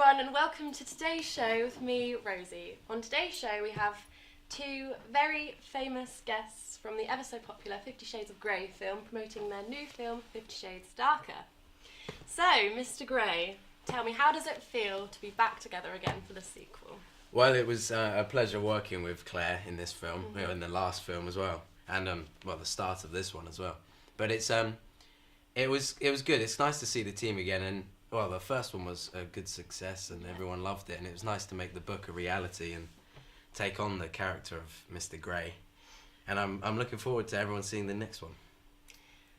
everyone, and welcome to today's show with me, Rosie. On today's show, we have two very famous guests from the ever so popular 50 Shades of Grey film, promoting their new film, 50 Shades Darker. So, Mr. Grey, tell me, how does it feel to be back together again for the sequel? Well, it was a pleasure working with Claire in this film, in the last film as well, and the start of this one as well. But it was good. It's nice to see the team again, and well, the first one was a good success, and everyone loved it, and it was nice to make the book a reality and take on the character of Mr. Grey. And I'm looking forward to everyone seeing the next one.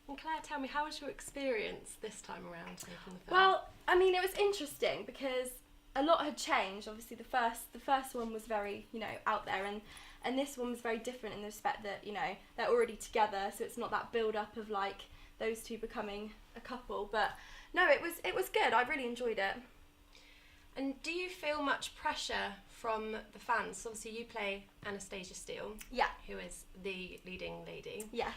And Claire, tell me, how was your experience this time around making the film? Well, I mean, it was interesting because a lot had changed. Obviously, the first one was very, out there, and this one was very different in the respect that, they're already together, so it's not that build-up of, like, those two becoming a couple. But, no, it was good. I really enjoyed it. And do you feel much pressure from the fans? So obviously, you play Anastasia Steele, Yeah. who is the leading lady. Yes.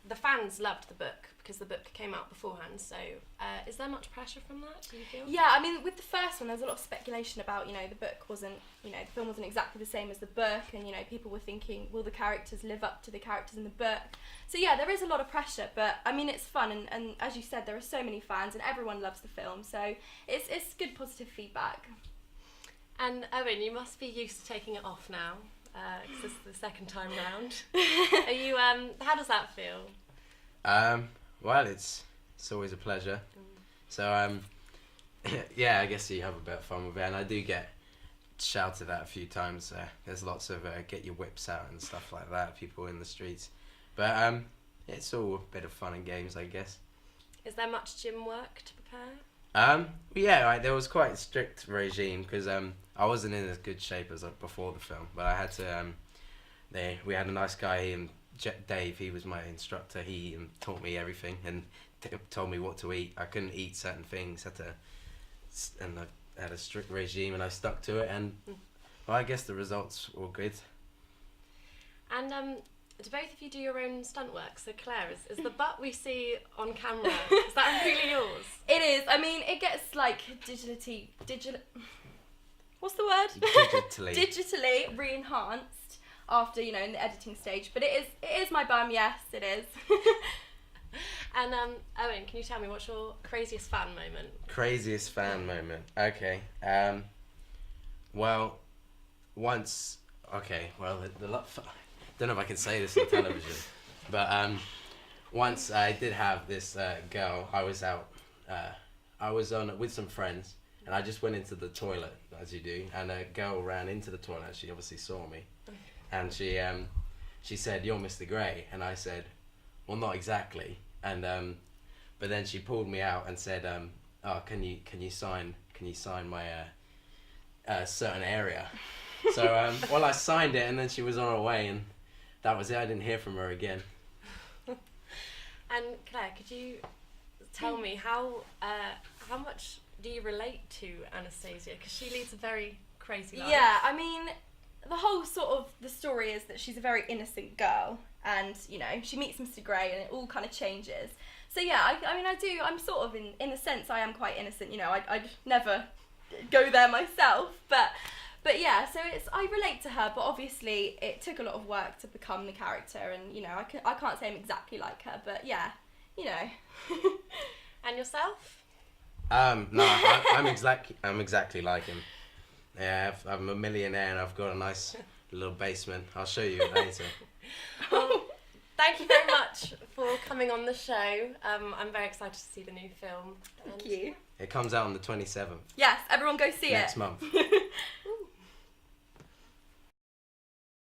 The fans loved the book because the book came out beforehand, so is there much pressure from that, do you feel? Yeah, I mean, with the first one, there was a lot of speculation about, the book wasn't, the film wasn't exactly the same as the book, and, people were thinking, will the characters live up to the characters in the book? So, yeah, there is a lot of pressure, but, I mean, it's fun, and as you said, there are so many fans, and everyone loves the film, so it's good, positive feedback. And, Owen, you must be used to taking it off now, because this is the second time round. Are you, how does that feel? Well, it's always a pleasure. So, yeah, I guess you have a bit of fun with it, and I do get shouted at a few times. There's lots of get your whips out and stuff like that, people in the streets. But it's all a bit of fun and games, I guess. Is there much gym work to prepare? Yeah, there was quite a strict regime because I wasn't in as good shape as before the film, but I had to. We had a nice guy, Dave. He was my instructor. He taught me everything and told me what to eat. I couldn't eat certain things. And I had a strict regime, and I stuck to it. And well, I guess the results were good. And do both of you do your own stunt work? So Claire, is the butt we see on camera, is that really yours? It is. I mean, it gets like what's the word? Digitally re-enhanced after, in the editing stage. But it is my bum, yes, it is. And Owen, can you tell me what's your craziest fan moment? Craziest fan moment. Okay. Well, once. Okay. Well, don't know if I can say this on television, but once I did have this girl. I was out. I was with some friends, and I just went into the toilet, as you do, and a girl ran into the toilet. She obviously saw me, and she said, "You're Mr. Grey," and I said, "Well, not exactly." And but then she pulled me out and said, "Oh, can you sign my certain area?" So well, I signed it, and then she was on her way, and that was it. I didn't hear from her again. And Claire, could you tell me how much do you relate to Anastasia? Because she leads a very crazy life. Yeah, I mean, the whole sort of the story is that she's a very innocent girl, and she meets Mr. Grey, and it all kind of changes. So yeah, I mean, I'm sort of in a sense I am quite innocent. I'd never go there myself, but yeah, so I relate to her, but obviously it took a lot of work to become the character, and I can't say I'm exactly like her, but yeah, And yourself? No, I'm exactly like him. Yeah, I'm a millionaire, and I've got a nice little basement. I'll show you it later. Well, thank you very much for coming on the show. I'm very excited to see the new film. Thank you. It comes out on the 27th. Yes, everyone go see next it. month.